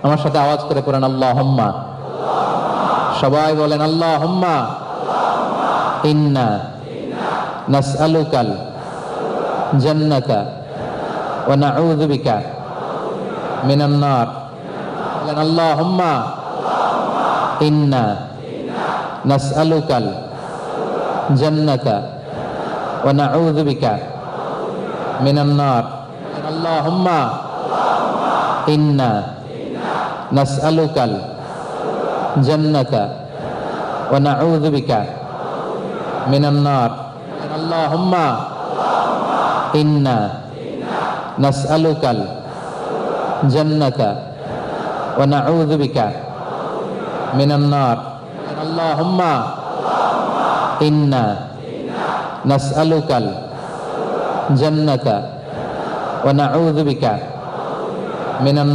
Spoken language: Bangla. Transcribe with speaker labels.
Speaker 1: আমার সাথে আওয়াজ করে পড়েন আল্লাহুম্মা। সবাই বলেন আল্লাহুম্মা ইন্না নাসআলুকাল জান্নাতা ওয়া নাউযু বিকা মিনান নার। বলেন আল্লাহুম্মা ইন্না নাসআলুকাল জান্নাতা ওয়া নাউযু বিকা মিনান নার। আল্লাহুম্মা ইন্না নাসআলুকাল জান্নাতা ওয়া নাউযু বিকা মিনান নার। আল্লাহুম্মা ইন্না নাসআলুকাল জান্নাতা ওয়া নাউযু বিকা মিনান নার। আল্লাহুম্মা ইন্না নাসআলুকাল জান্নাতা ওয়া নাউযু বিকা মিনান নার।